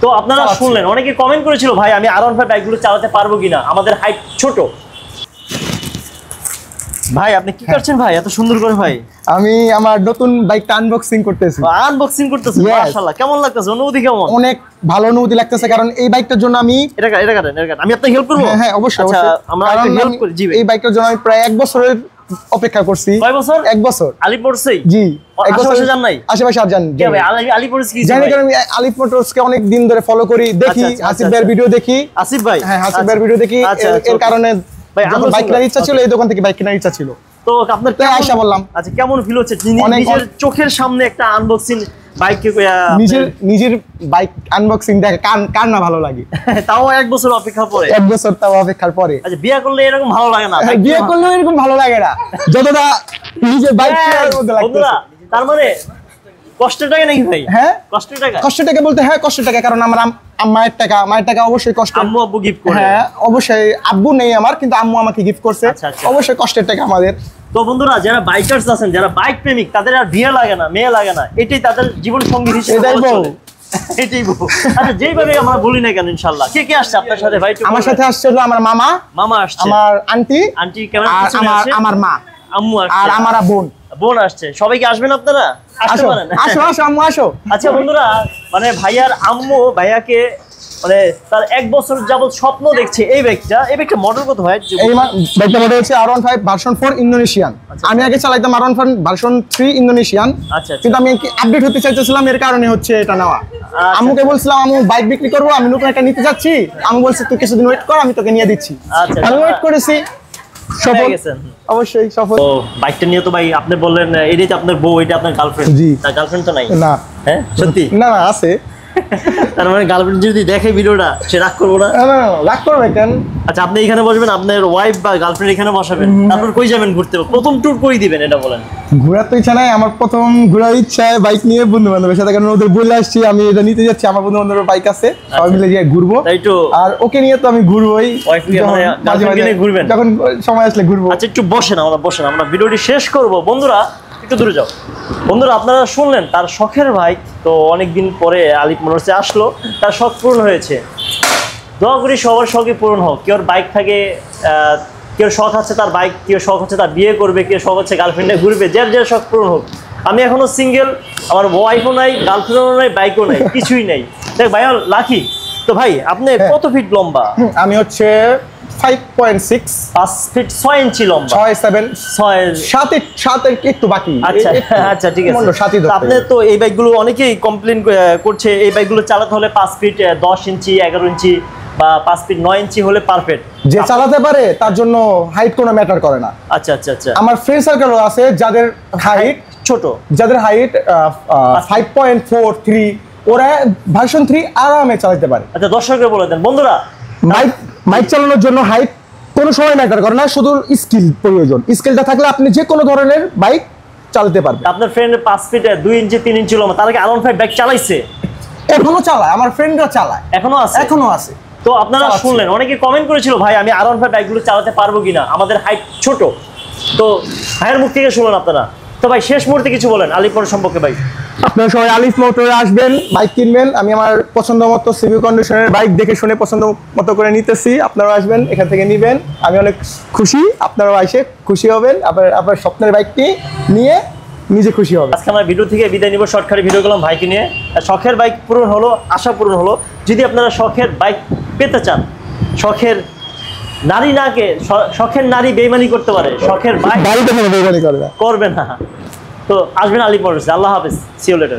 তো আপনারা শুনলেন, অনেকে কমেন্ট করেছিল ভাই আমি R15 বাইকগুলো চালাতে পারবো কিনা, আমাদের হাইট ছোট। ভাই আপনি কি করছেন ভাই এত সুন্দর করে? ভাই আমি আমার নতুন বাইকটা আনবক্সিং করতেছি। আনবক্সিং করতেছেন? মাশাআল্লাহ, কেমন লাগতেছে? অনুভূতি কেমন? অনেক ভালো অনুভূতি লাগতেছে, কারণ এই বাইকটার জন্য আমি আমি আপনাকে হেল্প করব। হ্যাঁ অবশ্যই। আচ্ছা আমরা একটু হেল্প করি। জি ভাই, এই বাইকটার জন্য আমি প্রায় 1 বছরের অপেক্ষা করছি। কয় বছর? 1 বছর। আলিপুরসেই? জি। আশেপাশে জান নাই? আশেপাশে আর জান কি ভাই আলিপুরস কি জানি, কারণ আমি আলিফ মোটরসকে অনেক দিন ধরে ফলো করি, দেখি আসিফ ভাইয়ের ভিডিও দেখি। আসিফ ভাই? হ্যাঁ আসিফ ভাইয়ের ভিডিও দেখি, এর কারণে যখন বাইক কেনার ইচ্ছা ছিল এই দোকান থেকে বাইক কেনার ইচ্ছা ছিল। তো আপনার আশা বললাম। আচ্ছা কেমন ফিল হচ্ছে নিজের চোখের সামনে একটা আনবক্সিং বাইক, নিজের বাইক আনবক্সিং দেখে কার না ভালো লাগে? তাও 1 বছর অপেক্ষা পরে। 1 বছর তাও অপেক্ষার পরে। আচ্ছা বিয়ে করলে এরকম ভালো লাগে না? বিয়ে করলে এরকম ভালো লাগে না যতটা নিজের বাইক কেনার মধ্যে লাগতেছে। তার মানে কষ্টের টাকা নাকি ভাই? হ্যাঁ কষ্টের টাকা। কষ্টের টাকা বলতে হ্যাঁ কষ্টের টাকা, কারণ আমার মায়ের টাকা অবশ্যই কষ্ট। আম্মু আব্বু গিফট করে? হ্যাঁ অবশ্যই, আব্বু নেই আমার, কিন্তু আম্মু আমাকে গিফট করছে। অবশ্যই কষ্টের টাকা আমাদের। তো বন্ধুরা যারা বাইকার্স আছেন, যারা বাইক প্রেমিক, তাদের আর বিয়ে লাগে না, মেয়ে লাগে না, এটাই তাদের জীবন সঙ্গী হিসেবে চলে। এটাই বউ। আচ্ছা যেইভাবে আমরা বলি না কেন, ইনশাআল্লাহ। কে কে আসছে আপনার সাথে ভাই? আমার সাথে আসছে আমার মামা আসছে, আমার আন্টি কেমন, আমার মা, আম্মু আসছে, আর আমার বোন আসছে। সবাই কি আসবেন আপনারা? আসতে পারেন। আসো আম্মু আসো। আচ্ছা বন্ধুরা, মানে ভাইয়ার আম্মু ভাইয়াকে মানে তার 1 বছর যাবত স্বপ্ন দেখছে এই বাইকটা মডেল কত হয়? এই বাইকটা মডেল হচ্ছে R15 ভার্সন 4 ইন্দোনেশিয়ান। আমি আগে চালাইতাম R15 ভার্সন 3 ইন্দোনেশিয়ান, কিন্তু আমি আপডেট হতে চাইতেছিলাম, এর কারণে হচ্ছে এটা নেওয়া। আম্মুকে বলছিলাম আম্মু বাইক বিক্রি করবো, আমি নতুন একটা নিতে যাচ্ছি। আম্মু বলছে তুই কিছুদিন ওয়েট কর, আমি তোকে নিয়ে দিচ্ছি। আমি ওয়েট করেছি, সফল গেছেন অবশ্যই সফল। তো বাইকটা নিয়ে তো ভাই আপনি বললেন এটাই তো আপনার বউ, এটা আপনার গার্লফ্রেন্ড? জি। তার গার্লফ্রেন্ড তো নাই? না। হ্যাঁ সত্যি? না আছে। তার মানে গার্লফ্রেন্ড যদি দেখে ভিডিওটা, সে রাগ করবো না? রাগ করবে কেন? আচ্ছা আপনি এখানে বসবেন, আপনার ওয়াইফ বা গার্লফ্রেন্ড এখানে বসাবেন, তারপর কই যাবেন ঘুরতে? প্রথম ট্যুর কই দিবেন এটা বলেন? ঘোরার তো ইচ্ছা নাই আমার, প্রথম ঘোরার ইচ্ছা বাইক নিয়ে বন্ধু বান্ধবের সাথে, কারণ ওদের বলে আসছি আমি এটা নিতে যাচ্ছি, আমার বন্ধু বান্ধবের বাইক আছে, সবাই মিলে গিয়ে ঘুরবো। তাই তো। আর ওকে নিয়ে তো আমি ঘুরবোই, মাঝে মাঝে ঘুরবেন, যখন সময় আসলে ঘুরবো। আচ্ছা একটু বসেন, আমরা ভিডিওটি শেষ করব। বন্ধুরা একটু দূরে যাও। বন্ধুরা আপনারা শুনলেন তার শখের বাইক, তো অনেকদিন পরে আলিফ মোটরসে আসলো, তার শখ পূরণ হয়েছে। দোয়া করি সবার শখই পূরণ হোক। কেউ বাইক থাকে, কেউ শখ আছে তার বাইক, কেউ শখ হচ্ছে তার বিয়ে করবে, কেউ শখ হচ্ছে গার্লফ্রেন্ডে ঘুরবে, যার শখ পূরণ হোক। আমি এখনো সিঙ্গেল, আমার ওয়াইফও নাই, গার্লফ্রেন্ডও নাই, বাইকও নাই, কিছুই নাই। দেখ ভাই লাকি। তো ভাই আপনি কত ফিট লম্বা? আমি হচ্ছে 5.6, 5 ফিট 6 ইঞ্চি লম্বা। 7 একটু বাকি। আচ্ছা ঠিক আছে। আপনি তো এই বাইকগুলো অনেকেই কমপ্লেন করছে, এই বাইকগুলো চালাতে হলে 5 ফিট 10 ইঞ্চি 11 ইঞ্চি বা 5 ফিট 9 ইঞ্চি হলে পারফেক্ট। যে চালাতে পারে তার জন্য হাইট কোনো ম্যাটার করে না। আচ্ছা। আমার ফ্রেন্ড সার্কেলও আছে যাদের হাইট ছোট, যাদের হাইট 5.4 3, ওরা ভার্সন 3 আরামে চালাতে পারে। আচ্ছা দর্শকরা বলে দেন বন্ধুরা, বাইক চালানোর জন্য হাইট কোনো সময় ম্যাটার করে না, শুধু স্কিল প্রয়োজন। স্কিলটা থাকলে আপনি যে কোনো ধরনের বাইক চালাতে পারবেন। আপনার ফ্রেন্ড 5 ফিট 2 ইঞ্চি 3 ইঞ্চি লম্বা, তার আগে R15 বাইক চালাইছে? এখনো চালায়, আমার ফ্রেন্ডরা চালায়, এখনো আছে। তো আপনারা শুনলেন, অনেকে কমেন্ট করেছিল ভাই আমি R15 বাইকগুলো চালাতে পারবো কিনা, আমাদের হাইট ছোট। তো ভাইয়ের মুখ থেকে শুনলেন আপনারা। তো ভাই শেষ মুহূর্তে কিছু বলেন আলিফ মোটর সম্পর্কে। ভাই আপনারা সবাই আলিফ মোটরে আসবেন, বাইক কিনবেন। আমি আমার পছন্দ মতো সিভি কন্ডিশনের বাইক দেখে শুনে পছন্দ মতো করে নিতেছি, আপনারাও আসবেন, এখান থেকে নিবেন। আমি অনেক খুশি, আপনারাও এসে খুশি হবেন, আপনার স্বপ্নের বাইকটি নিয়ে নিজে খুশি হবে। আজকে আমার ভিডিও থেকে বিদায় নিব, শর্টকাটে ভিডিও করলাম ভাইকে নিয়ে। শখের বাইক পূরণ হলো, আশা পূরণ হলো। যদি আপনারা শখের বাইক পেতে চান, শখের নারী শখের নারী বেইমানি করতে পারে, শখের বাইক করবে না, তো আসবেন আলিফ মোটরসে। আল্লাহ হাফেজ, সি ইউ লেটার।